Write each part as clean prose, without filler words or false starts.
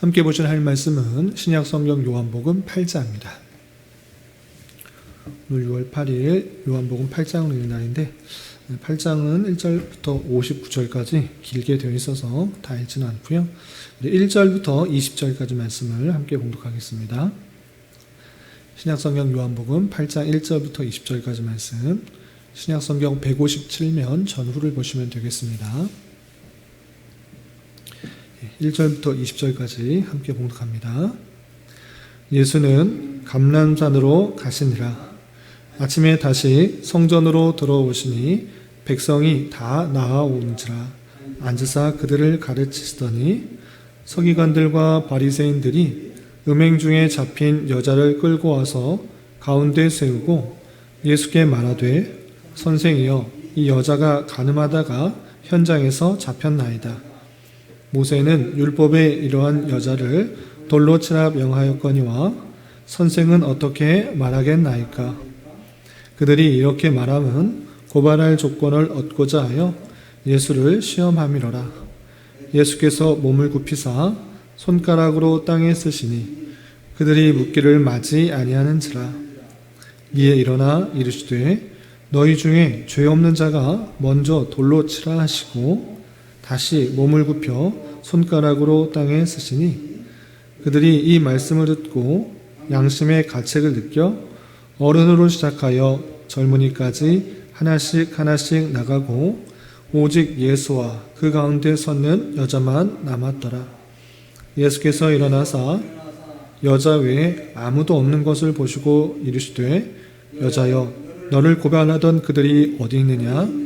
함께 보실 하나님 말씀은 신약성경 요한복음 8장입니다. 오늘 6월 8일 요한복음 8장으로 있는 날인데 8장은 1절부터 59절까지 길게 되어 있어서 다 읽지는 않고요. 1절부터 20절까지 말씀을 함께 봉독하겠습니다. 신약성경 요한복음 8장 1절부터 20절까지 말씀, 신약성경 157면 전후를 보시면 되겠습니다. 1절부터 20절까지 함께 봉독합니다. 예수는 감람산으로 가시니라. 아침에 다시 성전으로 들어오시니 백성이 다 나아오는지라. 앉으사 그들을 가르치시더니 서기관들과 바리새인들이 음행 중에 잡힌 여자를 끌고 와서 가운데 세우고 예수께 말하되 선생이여, 이 여자가 간음하다가 현장에서 잡혔나이다. 모세는 율법에 이러한 여자를 돌로 치라 명하였거니와 선생은 어떻게 말하겠나이까? 그들이 이렇게 말하면 고발할 조건을 얻고자 하여 예수를 시험함이로라. 예수께서 몸을 굽히사 손가락으로 땅에 쓰시니 그들이 묻기를 마지 아니하는지라. 이에 일어나 이르시되 너희 중에 죄 없는 자가 먼저 돌로 치라 하시고 다시 몸을 굽혀 손가락으로 땅에 쓰시니 그들이 이 말씀을 듣고 양심의 가책을 느껴 어른으로 시작하여 젊은이까지 하나씩 하나씩 나가고 오직 예수와 그 가운데 섰는 여자만 남았더라. 예수께서 일어나사 여자 외에 아무도 없는 것을 보시고 이르시되 여자여, 너를 고발하던 그들이 어디 있느냐?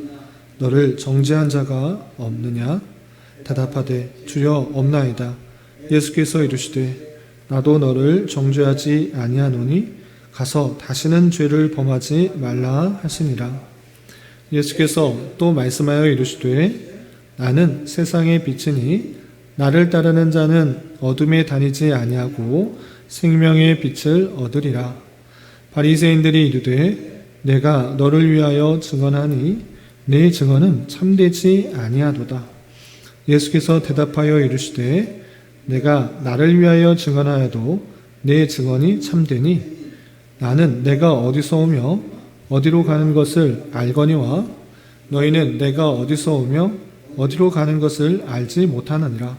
너를 정죄한 자가 없느냐? 대답하되 주여 없나이다. 예수께서 이르시되 나도 너를 정죄하지 아니하노니 가서 다시는 죄를 범하지 말라 하시니라. 예수께서 또 말씀하여 이르시되 나는 세상의 빛이니 나를 따르는 자는 어둠에 다니지 아니하고 생명의 빛을 얻으리라. 바리새인들이 이르되 내가 너를 위하여 증언하니 내 증언은 참되지 아니하도다. 예수께서 대답하여 이르시되 내가 나를 위하여 증언하여도 내 증언이 참되니 나는 내가 어디서 오며 어디로 가는 것을 알거니와 너희는 내가 어디서 오며 어디로 가는 것을 알지 못하느니라.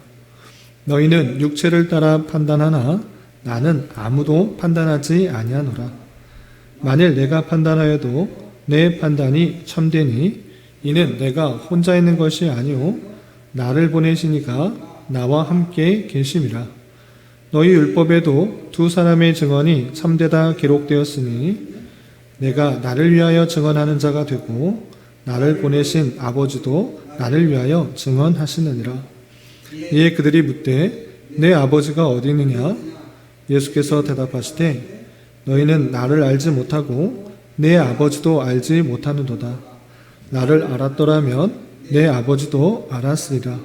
너희는 육체를 따라 판단하나 나는 아무도 판단하지 아니하노라. 만일 내가 판단하여도 내 판단이 참되니 이는 내가 혼자 있는 것이 아니오 나를 보내시니가 나와 함께 계심이라. 너희 율법에도 두 사람의 증언이 참되다 기록되었으니 내가 나를 위하여 증언하는 자가 되고 나를 보내신 아버지도 나를 위하여 증언하시느니라. 이에 그들이 묻되 내 아버지가 어디 있느냐? 예수께서 대답하시되 너희는 나를 알지 못하고 내 아버지도 알지 못하는도다. 나를 알았더라면 내 아버지도 알았으리라.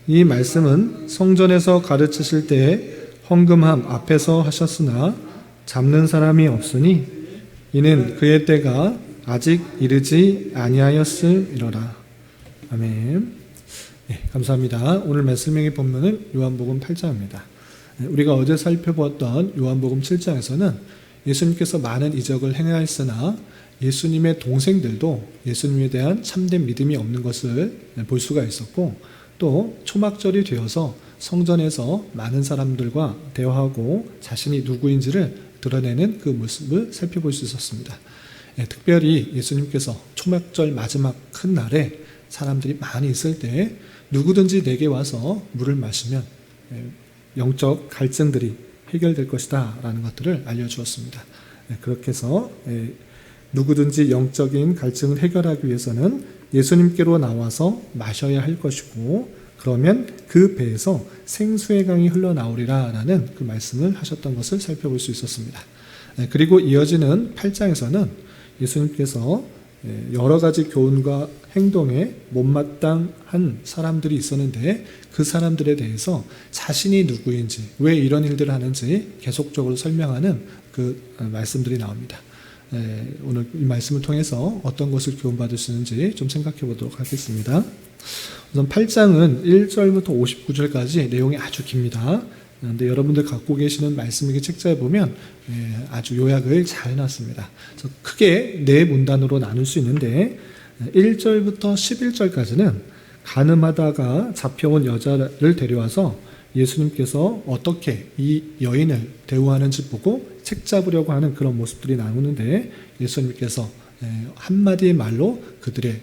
이 말씀은 성전에서 가르치실 때에 헌금함 앞에서 하셨으나 잡는 사람이 없으니 이는 그의 때가 아직 이르지 아니하였음이로라. 아멘. 네, 감사합니다. 오늘 말씀의 본문은 요한복음 8장입니다. 우리가 어제 살펴보았던 요한복음 7장에서는 예수님께서 많은 이적을 행하였으나 예수님의 동생들도 예수님에 대한 참된 믿음이 없는 것을 볼 수가 있었고, 또 초막절이 되어서 성전에서 많은 사람들과 대화하고 자신이 누구인지를 드러내는 그 모습을 살펴볼 수 있었습니다. 특별히 예수님께서 초막절 마지막 큰 날에 사람들이 많이 있을 때 누구든지 내게 와서 물을 마시면 영적 갈증들이 해결될 것이다 라는 것들을 알려주었습니다. 그렇게 해서 누구든지 영적인 갈증을 해결하기 위해서는 예수님께로 나와서 마셔야 할 것이고, 그러면 그 배에서 생수의 강이 흘러나오리라 라는 그 말씀을 하셨던 것을 살펴볼 수 있었습니다. 그리고 이어지는 8장에서는 예수님께서 여러 가지 교훈과 행동에 못마땅한 사람들이 있었는데 그 사람들에 대해서 자신이 누구인지, 왜 이런 일들을 하는지 계속적으로 설명하는 그 말씀들이 나옵니다. 오늘 이 말씀을 통해서 어떤 것을 교훈받을 수 있는지 좀 생각해 보도록 하겠습니다. 우선 8장은 1절부터 59절까지 내용이 아주 깁니다. 그런데 여러분들 갖고 계시는 말씀일기 책자에 보면 아주 요약을 잘 해놨습니다. 그래서 크게 네 문단으로 나눌 수 있는데 1절부터 11절까지는 간음하다가 잡혀온 여자를 데려와서 예수님께서 어떻게 이 여인을 대우하는지 보고 책 잡으려고 하는 그런 모습들이 나오는데 예수님께서 한마디의 말로 그들의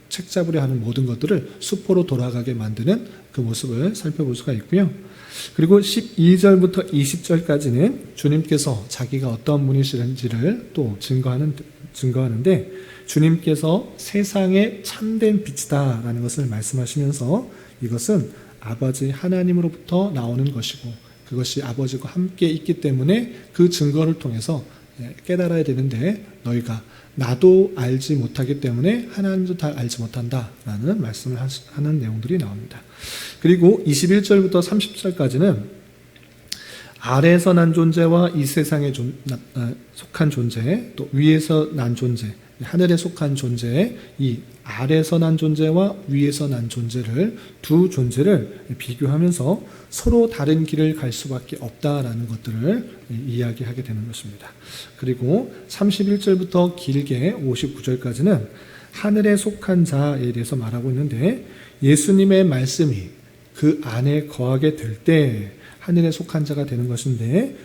책 잡으려 하는 모든 것들을 수포로 돌아가게 만드는 그 모습을 살펴볼 수가 있고요. 그리고 12절부터 20절까지는 주님께서 자기가 어떤 분이신지를 또 증거하는데 주님께서 세상의 참된 빛이다라는 것을 말씀하시면서 이것은 아버지 하나님으로부터 나오는 것이고 그것이 아버지와 함께 있기 때문에 그 증거를 통해서 깨달아야 되는데 너희가 나도 알지 못하기 때문에 하나님도 다 알지 못한다라는 말씀을 하는 내용들이 나옵니다. 그리고 21절부터 30절까지는 아래에서 난 존재와 이 세상에 속한 존재, 또 위에서 난 존재, 하늘에 속한 존재, 이 아래에서 난 존재와 위에서 난 존재를 두 존재를 비교하면서 서로 다른 길을 갈 수밖에 없다라는 것들을 이야기하게 되는 것입니다. 그리고 31절부터 길게 59절까지는 하늘에 속한 자에 대해서 말하고 있는데 예수님의 말씀이 그 안에 거하게 될 때 하늘에 속한 자가 되는 것인데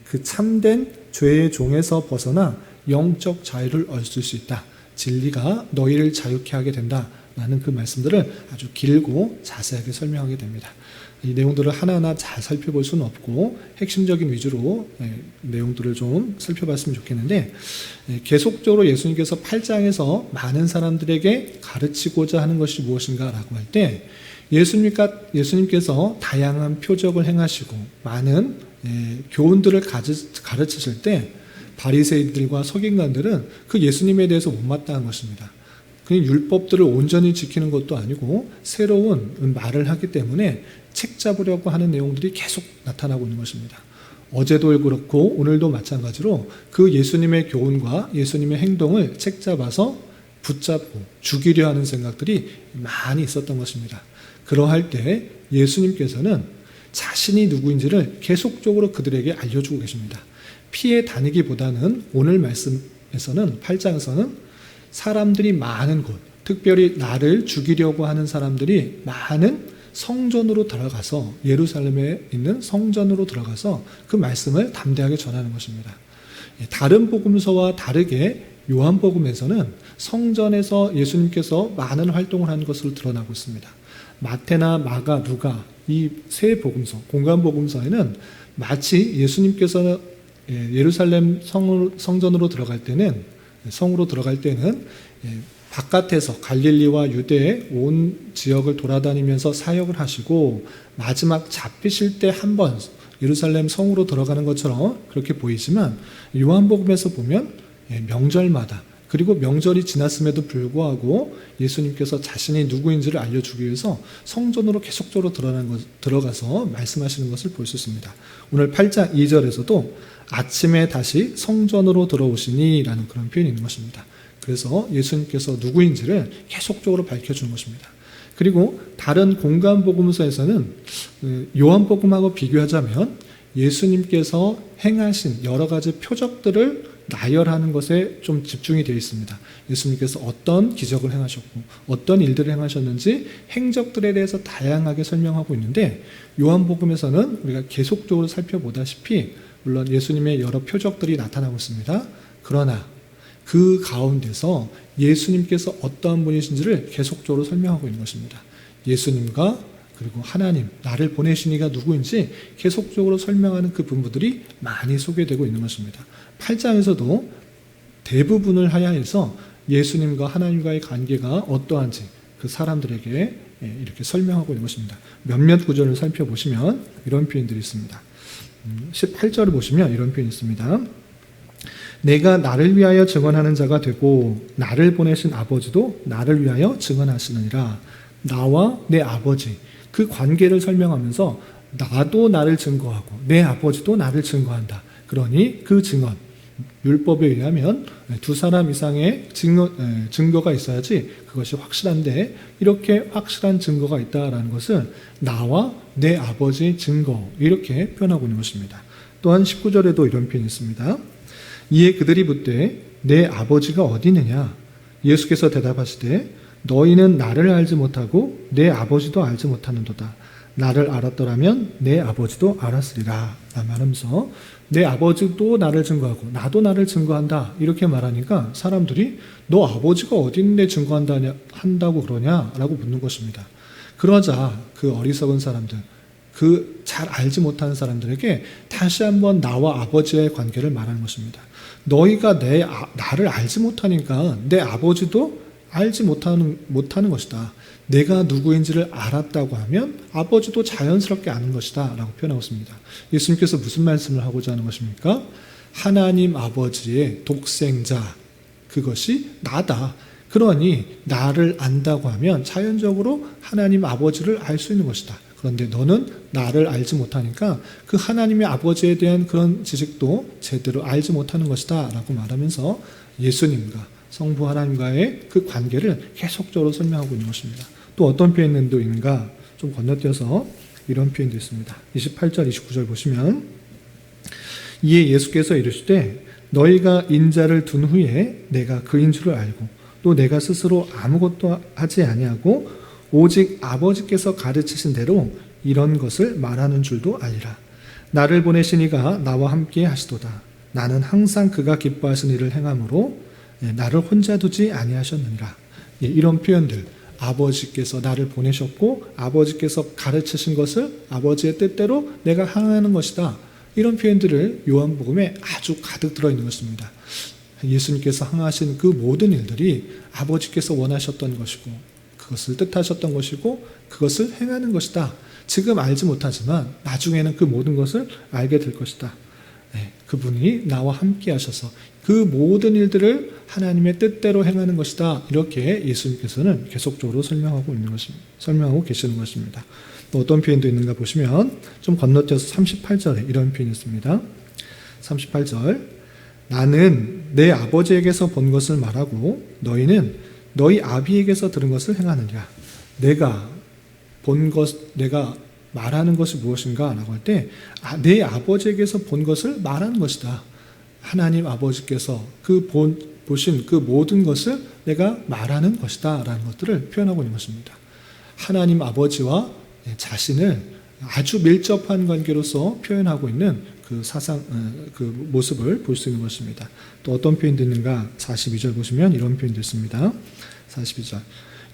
그 참된 죄의 종에서 벗어나 영적 자유를 얻을 수 있다. 진리가 너희를 자유케 하게 된다라는 그 말씀들을 아주 길고 자세하게 설명하게 됩니다. 이 내용들을 하나하나 잘 살펴볼 수는 없고 핵심적인 위주로 내용들을 좀 살펴봤으면 좋겠는데 계속적으로 예수님께서 8장에서 많은 사람들에게 가르치고자 하는 것이 무엇인가라고 할 때 예수님께서 다양한 표적을 행하시고 많은 교훈들을 가르치실 때 바리새인들과 서기관들은 그 예수님에 대해서 못마땅한 것입니다. 그냥 율법들을 온전히 지키는 것도 아니고 새로운 말을 하기 때문에 책 잡으려고 하는 내용들이 계속 나타나고 있는 것입니다. 어제도 그렇고 오늘도 마찬가지로 그 예수님의 교훈과 예수님의 행동을 책 잡아서 붙잡고 죽이려 하는 생각들이 많이 있었던 것입니다. 그러할 때 예수님께서는 자신이 누구인지를 계속적으로 그들에게 알려주고 계십니다. 피해 다니기보다는 오늘 말씀에서는 8장에서는 사람들이 많은 곳, 특별히 나를 죽이려고 하는 사람들이 많은 성전으로 들어가서 예루살렘에 있는 성전으로 들어가서 그 말씀을 담대하게 전하는 것입니다. 다른 복음서와 다르게 요한복음에서는 성전에서 예수님께서 많은 활동을 하는 것으로 드러나고 있습니다. 마태나 마가, 누가 이 세 복음서, 공간 복음서에는 마치 예수님께서 예루살렘 성전으로 들어갈 때는 성으로 들어갈 때는 바깥에서 갈릴리와 유대의 온 지역을 돌아다니면서 사역을 하시고 마지막 잡히실 때 한 번 예루살렘 성으로 들어가는 것처럼 그렇게 보이지만 요한복음에서 보면 명절마다 그리고 명절이 지났음에도 불구하고 예수님께서 자신이 누구인지를 알려주기 위해서 성전으로 계속적으로 들어가서 말씀하시는 것을 볼 수 있습니다. 오늘 8장 2절에서도 아침에 다시 성전으로 들어오시니 라는 그런 표현이 있는 것입니다. 그래서 예수님께서 누구인지를 계속적으로 밝혀주는 것입니다. 그리고 다른 공간복음서에서는 요한복음하고 비교하자면 예수님께서 행하신 여러 가지 표적들을 나열하는 것에 좀 집중이 되어 있습니다. 예수님께서 어떤 기적을 행하셨고 어떤 일들을 행하셨는지 행적들에 대해서 다양하게 설명하고 있는데 요한복음에서는 우리가 계속적으로 살펴보다시피 물론 예수님의 여러 표적들이 나타나고 있습니다. 그러나 그 가운데서 예수님께서 어떠한 분이신지를 계속적으로 설명하고 있는 것입니다. 예수님과 그리고 하나님, 나를 보내신 이가 누구인지 계속적으로 설명하는 그 부분들이 많이 소개되고 있는 것입니다. 8장에서도 대부분을 하야해서 예수님과 하나님과의 관계가 어떠한지 그 사람들에게 이렇게 설명하고 있는 것입니다. 몇몇 구절을 살펴보시면 이런 표현들이 있습니다. 18절을 보시면 이런 표현이 있습니다. 내가 나를 위하여 증언하는 자가 되고 나를 보내신 아버지도 나를 위하여 증언하시느니라. 나와 내 아버지 그 관계를 설명하면서 나도 나를 증거하고 내 아버지도 나를 증거한다. 그러니 그 증언, 율법에 의하면 두 사람 이상의 증거가 있어야지 그것이 확실한데, 이렇게 확실한 증거가 있다라는 것은 나와 내 아버지의 증거, 이렇게 표현하고 있는 것입니다. 또한 19절에도 이런 표현이 있습니다. 이에 그들이 묻되 내 아버지가 어디 있느냐? 예수께서 대답하시되 너희는 나를 알지 못하고 내 아버지도 알지 못하는도다. 나를 알았더라면 내 아버지도 알았으리라 말하면서, 내 아버지도 나를 증거하고 나도 나를 증거한다, 이렇게 말하니까 사람들이 너 아버지가 어디 있는데 한다고 그러냐? 라고 묻는 것입니다. 그러자 그 어리석은 사람들, 그 잘 알지 못하는 사람들에게 다시 한번 나와 아버지의 관계를 말하는 것입니다. 너희가 나를 알지 못하니까 내 아버지도 알지 못하는 것이다. 내가 누구인지를 알았다고 하면 아버지도 자연스럽게 아는 것이다 라고 표현하고 있습니다. 예수님께서 무슨 말씀을 하고자 하는 것입니까? 하나님 아버지의 독생자, 그것이 나다. 그러니 나를 안다고 하면 자연적으로 하나님 아버지를 알 수 있는 것이다. 그런데 너는 나를 알지 못하니까 그 하나님의 아버지에 대한 그런 지식도 제대로 알지 못하는 것이다 라고 말하면서 예수님과 성부 하나님과의 그 관계를 계속적으로 설명하고 있는 것입니다. 또 어떤 표현도 있는가? 좀 건너뛰어서 이런 표현도 있습니다. 28절, 29절 보시면, 이에 예수께서 이르시되 너희가 인자를 둔 후에 내가 그인 줄을 알고 또 내가 스스로 아무것도 하지 아니하고 오직 아버지께서 가르치신 대로 이런 것을 말하는 줄도 알리라. 나를 보내신 이가 나와 함께 하시도다. 나는 항상 그가 기뻐하신 일을 행함으로 나를 혼자 두지 아니하셨느니라. 이런 표현들, 아버지께서 나를 보내셨고 아버지께서 가르치신 것을 아버지의 뜻대로 내가 행하는 것이다. 이런 표현들을 요한복음에 아주 가득 들어있는 것입니다. 예수님께서 행하신 그 모든 일들이 아버지께서 원하셨던 것이고 그것을 뜻하셨던 것이고 그것을 행하는 것이다. 지금 알지 못하지만 나중에는 그 모든 것을 알게 될 것이다. 그분이 나와 함께 하셔서 그 모든 일들을 하나님의 뜻대로 행하는 것이다. 이렇게 예수님께서는 계속적으로 설명하고 계시는 것입니다. 또 어떤 표현도 있는가 보시면 좀 건너뛰어서 38절에 이런 표현이 있습니다. 38절, 나는 내 아버지에게서 본 것을 말하고 너희는 너희 아비에게서 들은 것을 행하느니라. 내가 본 것, 내가 말하는 것이 무엇인가? 라고 할 때, 내 아버지에게서 본 것을 말하는 것이다. 하나님 아버지께서 보신 그 모든 것을 내가 말하는 것이다. 라는 것들을 표현하고 있는 것입니다. 하나님 아버지와 자신을 아주 밀접한 관계로서 표현하고 있는 그 모습을 볼 수 있는 것입니다. 또 어떤 표현도 있는가? 42절 보시면 이런 표현도 있습니다. 42절.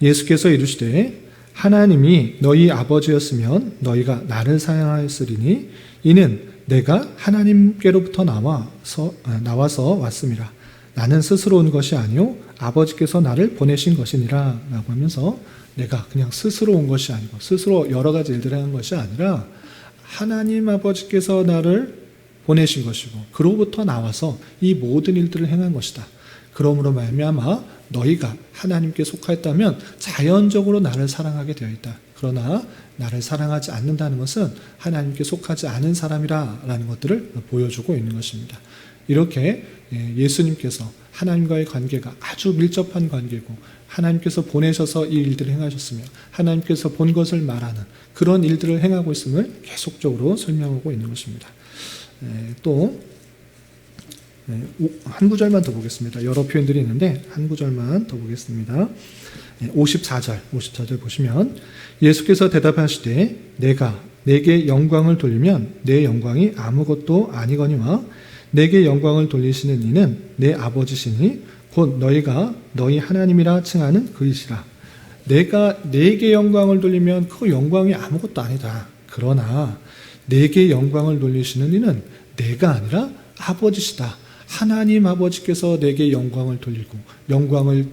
예수께서 이르시되 하나님이 너희 아버지였으면 너희가 나를 사랑하였으리니 이는 내가 하나님께로부터 나와서 왔음이라. 나는 스스로 온 것이 아니요 아버지께서 나를 보내신 것이니라 라고 하면서, 내가 그냥 스스로 온 것이 아니고 스스로 여러 가지 일들을 하는 것이 아니라 하나님 아버지께서 나를 보내신 것이고 그로부터 나와서 이 모든 일들을 행한 것이다. 그러므로 말미암아 너희가 하나님께 속하였다면 자연적으로 나를 사랑하게 되어 있다. 그러나 나를 사랑하지 않는다는 것은 하나님께 속하지 않은 사람이라는 것들을 보여주고 있는 것입니다. 이렇게 예수님께서 하나님과의 관계가 아주 밀접한 관계고 하나님께서 보내셔서 이 일들을 행하셨으며 하나님께서 본 것을 말하는 그런 일들을 행하고 있음을 계속적으로 설명하고 있는 것입니다. 또 한 구절만 더 보겠습니다. 여러 표현들이 있는데 한 구절만 더 보겠습니다. 54절 보시면, 예수께서 대답하시되 내가 내게 영광을 돌리면 내 영광이 아무것도 아니거니와 내게 영광을 돌리시는 이는 내 아버지시니 곧 너희가 너희 하나님이라 칭하는 그이시라. 내가 내게 영광을 돌리면 그 영광이 아무것도 아니다. 그러나 내게 영광을 돌리시는 이는 내가 아니라 아버지시다. 하나님 아버지께서 내게 영광을 돌리고 영광을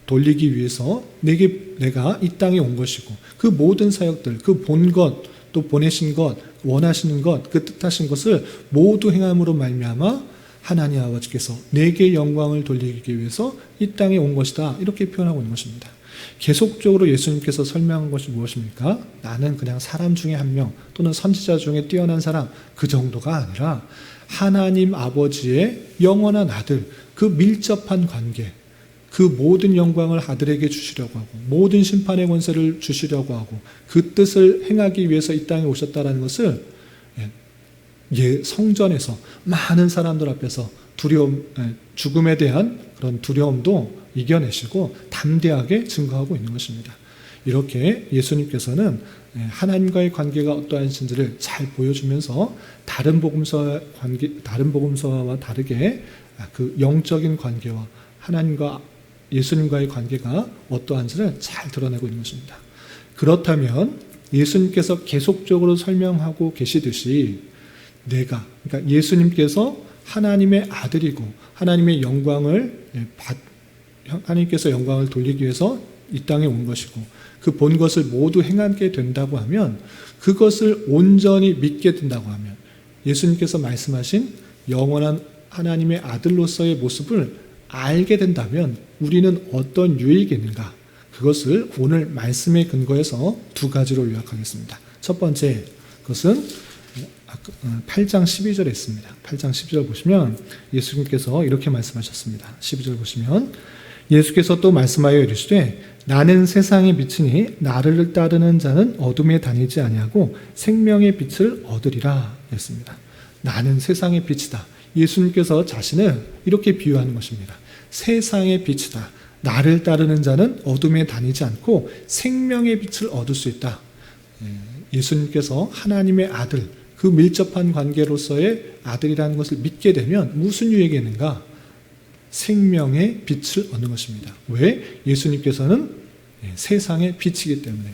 돌리기 위해서 내가 이 땅에 온 것이고 그 모든 사역들, 그 본 것, 또 보내신 것, 원하시는 것, 그 뜻하신 것을 모두 행함으로 말미암아 하나님 아버지께서 내게 영광을 돌리기 위해서 이 땅에 온 것이다. 이렇게 표현하고 있는 것입니다. 계속적으로 예수님께서 설명한 것이 무엇입니까? 나는 그냥 사람 중에 한 명 또는 선지자 중에 뛰어난 사람 그 정도가 아니라 하나님 아버지의 영원한 아들, 그 밀접한 관계, 그 모든 영광을 아들에게 주시려고 하고 모든 심판의 권세를 주시려고 하고 그 뜻을 행하기 위해서 이 땅에 오셨다는 것을 성전에서 많은 사람들 앞에서 죽음에 대한 그런 두려움도 이겨내시고 담대하게 증거하고 있는 것입니다. 이렇게 예수님께서는 하나님과의 관계가 어떠한지를 잘 보여주면서 다른 복음서와 다르게 그 영적인 관계와 하나님과 예수님과의 관계가 어떠한지를 잘 드러내고 있는 것입니다. 그렇다면 예수님께서 계속적으로 설명하고 계시듯이 그러니까 예수님께서 하나님의 아들이고 하나님께서 영광을 돌리기 위해서 이 땅에 온 것이고 그 본 것을 모두 행하게 된다고 하면 그것을 온전히 믿게 된다고 하면 예수님께서 말씀하신 영원한 하나님의 아들로서의 모습을 알게 된다면 우리는 어떤 유익이 있는가? 그것을 오늘 말씀의 근거에서 두 가지로 요약하겠습니다. 첫 번째, 그것은 8장 12절에 있습니다. 8장 12절 보시면 예수님께서 이렇게 말씀하셨습니다. 12절 보시면 예수께서 또 말씀하여 이르시되 나는 세상의 빛이니 나를 따르는 자는 어둠에 다니지 아니하고 생명의 빛을 얻으리라 했습니다. 나는 세상의 빛이다. 예수님께서 자신을 이렇게 비유하는 것입니다. 세상의 빛이다. 나를 따르는 자는 어둠에 다니지 않고 생명의 빛을 얻을 수 있다. 예수님께서 하나님의 아들, 그 밀접한 관계로서의 아들이라는 것을 믿게 되면 무슨 유익이 있는가? 생명의 빛을 얻는 것입니다. 왜? 예수님께서는 세상의 빛이기 때문에.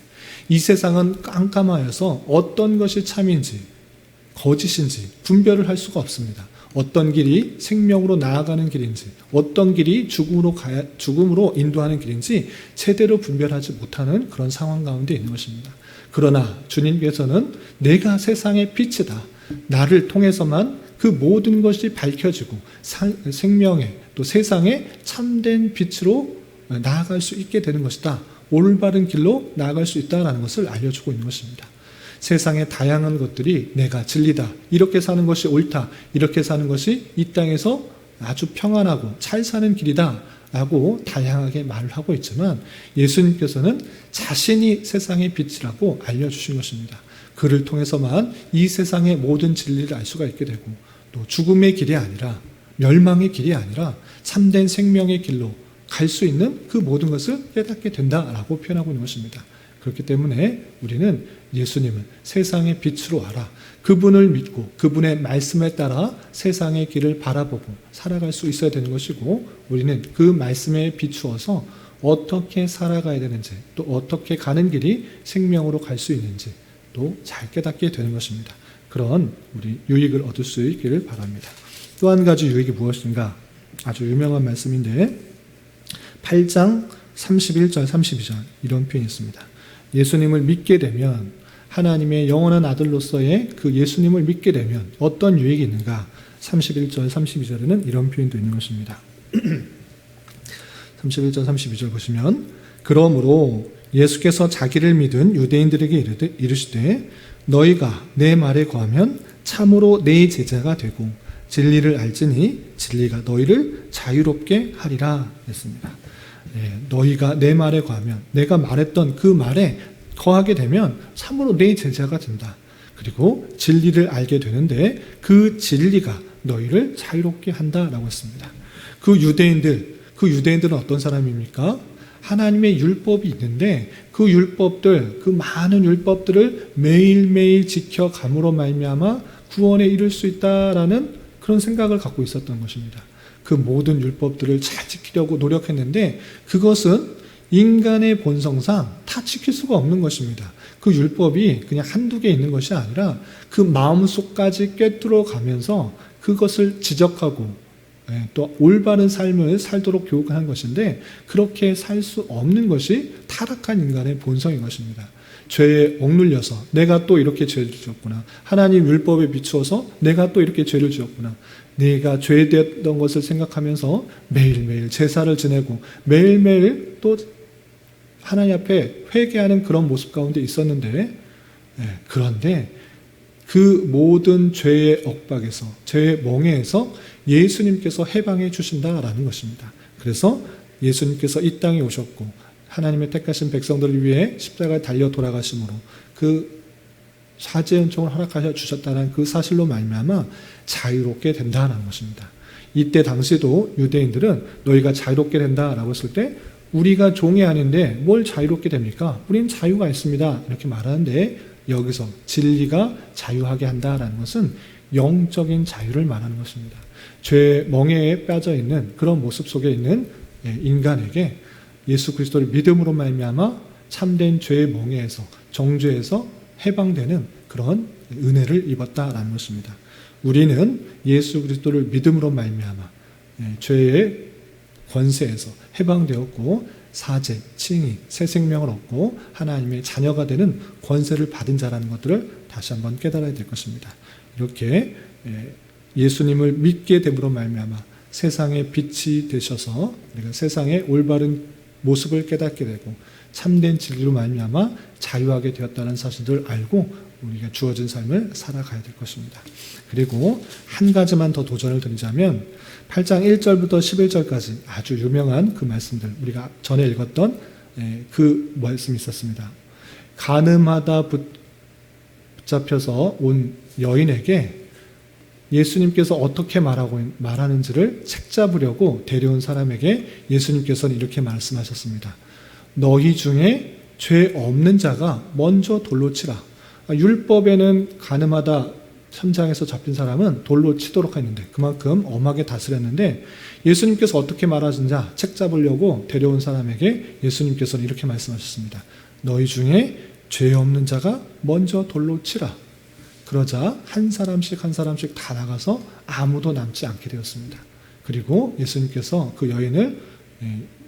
이 세상은 깜깜하여서 어떤 것이 참인지 거짓인지 분별을 할 수가 없습니다. 어떤 길이 생명으로 나아가는 길인지 어떤 길이 죽음으로 인도하는 길인지 제대로 분별하지 못하는 그런 상황 가운데 있는 것입니다. 그러나 주님께서는 내가 세상의 빛이다. 나를 통해서만 그 모든 것이 밝혀지고 생명의 또 세상의 참된 빛으로 나아갈 수 있게 되는 것이다. 올바른 길로 나아갈 수 있다는 것을 알려주고 있는 것입니다. 세상의 다양한 것들이 내가 진리다, 이렇게 사는 것이 옳다, 이렇게 사는 것이 이 땅에서 아주 평안하고 잘 사는 길이다 라고 다양하게 말을 하고 있지만 예수님께서는 자신이 세상의 빛이라고 알려주신 것입니다. 그를 통해서만 이 세상의 모든 진리를 알 수가 있게 되고 또 죽음의 길이 아니라 멸망의 길이 아니라 참된 생명의 길로 갈 수 있는 그 모든 것을 깨닫게 된다라고 표현하고 있는 것입니다. 그렇기 때문에 우리는 예수님은 세상의 빛으로 알아 그분을 믿고 그분의 말씀에 따라 세상의 길을 바라보고 살아갈 수 있어야 되는 것이고 우리는 그 말씀에 비추어서 어떻게 살아가야 되는지 또 어떻게 가는 길이 생명으로 갈 수 있는지 또 잘 깨닫게 되는 것입니다. 그런 우리 유익을 얻을 수 있기를 바랍니다. 또 한 가지 유익이 무엇인가? 아주 유명한 말씀인데 8장 31절 32절 이런 표현이 있습니다. 예수님을 믿게 되면 하나님의 영원한 아들로서의 그 예수님을 믿게 되면 어떤 유익이 있는가? 31절 32절에는 이런 표현도 있는 것입니다. 31절 32절 보시면 그러므로 예수께서 자기를 믿은 유대인들에게 이르시되 너희가 내 말에 거하면 참으로 내 제자가 되고 진리를 알지니 진리가 너희를 자유롭게 하리라 했습니다. 너희가 내 말에 거하면 내가 말했던 그 말에 거하게 되면 참으로 내 제자가 된다. 그리고 진리를 알게 되는데 그 진리가 너희를 자유롭게 한다라고 했습니다. 그 유대인들은 어떤 사람입니까? 하나님의 율법이 있는데 그 율법들, 그 많은 율법들을 매일매일 지켜감으로 말미암아 구원에 이를 수 있다라는 그런 생각을 갖고 있었던 것입니다. 그 모든 율법들을 잘 지키려고 노력했는데 그것은 인간의 본성상 다 지킬 수가 없는 것입니다. 그 율법이 그냥 한두 개 있는 것이 아니라 그 마음속까지 꿰뚫어 가면서 그것을 지적하고 또 올바른 삶을 살도록 교육하는 것인데 그렇게 살 수 없는 것이 타락한 인간의 본성인 것입니다. 죄에 억눌려서 내가 또 이렇게 죄를 지었구나. 하나님 율법에 비추어서 내가 또 이렇게 죄를 지었구나. 내가 죄되었던 것을 생각하면서 매일매일 제사를 지내고 매일매일 또 하나님 앞에 회개하는 그런 모습 가운데 있었는데, 그런데 그 모든 죄의 억박에서, 죄의 멍에에서 예수님께서 해방해 주신다라는 것입니다. 그래서 예수님께서 이 땅에 오셨고 하나님의 택하신 백성들을 위해 십자가에 달려 돌아가심으로 그 사죄 은총을 허락하여 주셨다는 그 사실로 말미암아 자유롭게 된다는 것입니다. 이때 당시도 유대인들은 너희가 자유롭게 된다라고 했을 때 우리가 종이 아닌데 뭘 자유롭게 됩니까? 우린 자유가 있습니다. 이렇게 말하는데 여기서 진리가 자유하게 한다라는 것은 영적인 자유를 말하는 것입니다. 죄의 멍에에 빠져 있는 그런 모습 속에 있는 인간에게 예수 그리스도를 믿음으로 말미암아 참된 죄의 멍에에서 정죄에서 해방되는 그런 은혜를 입었다라는 것입니다. 우리는 예수 그리스도를 믿음으로 말미암아 죄의 권세에서 해방되었고 사죄, 칭의, 새 생명을 얻고 하나님의 자녀가 되는 권세를 받은 자라는 것들을 다시 한번 깨달아야 될 것입니다. 이렇게 예수님을 믿게 됨으로 말미암아 세상의 빛이 되셔서 우리가 세상의 올바른 모습을 깨닫게 되고 참된 진리로 말미암아 자유하게 되었다는 사실을 알고 우리가 주어진 삶을 살아가야 될 것입니다. 그리고 한 가지만 더 도전을 드리자면 8장 1절부터 11절까지 아주 유명한 그 말씀들, 우리가 전에 읽었던 그 말씀이 있었습니다. 간음하다 붙잡혀서 온 여인에게 예수님께서 어떻게 말하는지를 책잡으려고 데려온 사람에게 예수님께서는 이렇게 말씀하셨습니다. 너희 중에 죄 없는 자가 먼저 돌로 치라. 율법에는 간음하다 현장에서 잡힌 사람은 돌로 치도록 했는데 그만큼 엄하게 다스렸는데 예수님께서 어떻게 말하시는지 책잡으려고 데려온 사람에게 예수님께서는 이렇게 말씀하셨습니다. 너희 중에 죄 없는 자가 먼저 돌로 치라. 그러자 한 사람씩 다 나가서 아무도 남지 않게 되었습니다. 그리고 예수님께서 그 여인을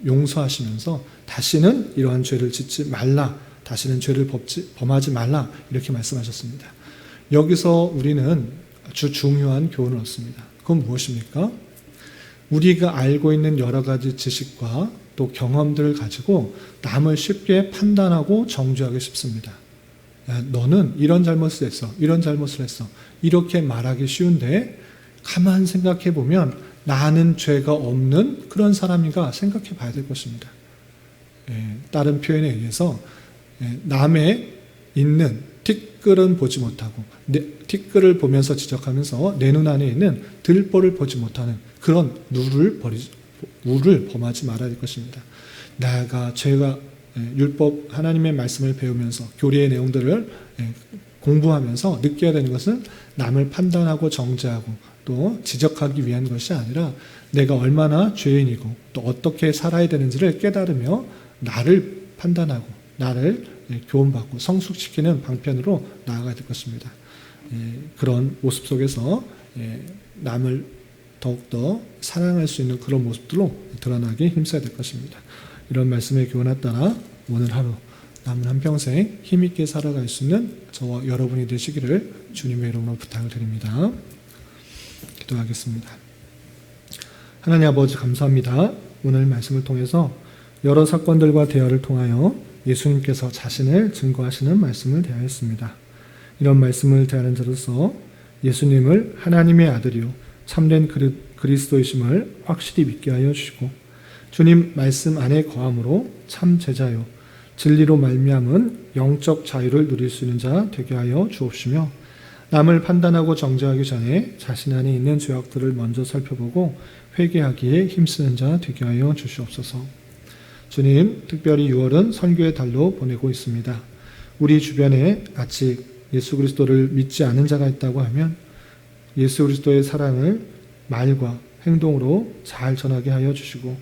용서하시면서 다시는 이러한 죄를 짓지 말라, 다시는 죄를 범하지 말라 이렇게 말씀하셨습니다. 여기서 우리는 아주 중요한 교훈을 얻습니다. 그건 무엇입니까? 우리가 알고 있는 여러 가지 지식과 또 경험들을 가지고 남을 쉽게 판단하고 정죄하기 쉽습니다. 야, 너는 이런 잘못을 했어, 이런 잘못을 했어 이렇게 말하기 쉬운데 가만 생각해 보면 나는 죄가 없는 그런 사람인가 생각해 봐야 될 것입니다. 다른 표현에 의해서 남의 있는 티끌은 보지 못하고 티끌을 보면서 지적하면서 내 눈 안에 있는 들보를 보지 못하는 그런 우를 범하지 말아야 될 것입니다. 내가 죄가 율법 하나님의 말씀을 배우면서 교리의 내용들을 공부하면서 느껴야 되는 것은 남을 판단하고 정죄하고 또 지적하기 위한 것이 아니라 내가 얼마나 죄인이고 또 어떻게 살아야 되는지를 깨달으며 나를 판단하고 나를 교훈받고 성숙시키는 방편으로 나아가야 될 것입니다. 그런 모습 속에서 남을 더욱더 사랑할 수 있는 그런 모습들로 드러나게 힘써야 될 것입니다. 이런 말씀의 교훈에 따라 오늘 하루 남은 한평생 힘있게 살아갈 수 있는 저와 여러분이 되시기를 주님의 이름으로 부탁을 드립니다. 기도하겠습니다. 하나님 아버지 감사합니다. 오늘 말씀을 통해서 여러 사건들과 대화를 통하여 예수님께서 자신을 증거하시는 말씀을 대하였습니다. 이런 말씀을 대하는 자로서 예수님을 하나님의 아들이요 참된 그리스도이심을 확실히 믿게 하여 주시고 주님 말씀 안에 거함으로 참 제자요 진리로 말미암은 영적 자유를 누릴 수 있는 자 되게 하여 주옵시며 남을 판단하고 정죄하기 전에 자신 안에 있는 죄악들을 먼저 살펴보고 회개하기에 힘쓰는 자 되게 하여 주시옵소서. 주님, 특별히 6월은 선교의 달로 보내고 있습니다. 우리 주변에 아직 예수 그리스도를 믿지 않은 자가 있다고 하면 예수 그리스도의 사랑을 말과 행동으로 잘 전하게 하여 주시고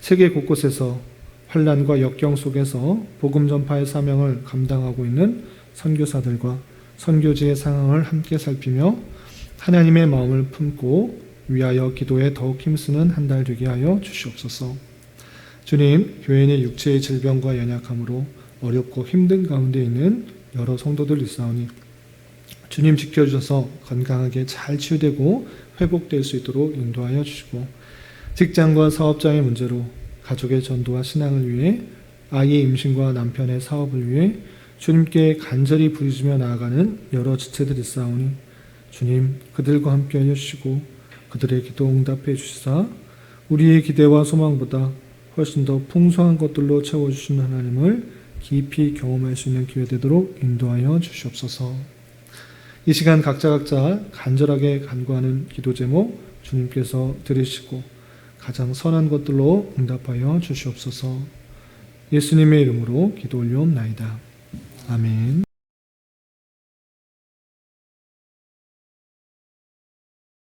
세계 곳곳에서 환난과 역경 속에서 복음 전파의 사명을 감당하고 있는 선교사들과 선교지의 상황을 함께 살피며 하나님의 마음을 품고 위하여 기도에 더욱 힘쓰는 한 달 되게 하여 주시옵소서. 주님, 교인의 육체의 질병과 연약함으로 어렵고 힘든 가운데 있는 여러 성도들 있사오니 주님 지켜주셔서 건강하게 잘 치유되고 회복될 수 있도록 인도하여 주시고 직장과 사업장의 문제로 가족의 전도와 신앙을 위해 아이의 임신과 남편의 사업을 위해 주님께 간절히 부르짖으며 나아가는 여러 지체들이 있사오니 주님 그들과 함께하여 주시고 그들의 기도 응답해 주시사 우리의 기대와 소망보다 훨씬 더 풍성한 것들로 채워주시는 하나님을 깊이 경험할 수 있는 기회 되도록 인도하여 주시옵소서. 이 시간 각자 간절하게 간구하는 기도 제목 주님께서 들으시고 가장 선한 것들로 응답하여 주시옵소서. 예수님의 이름으로 기도 올리옵나이다. 아멘.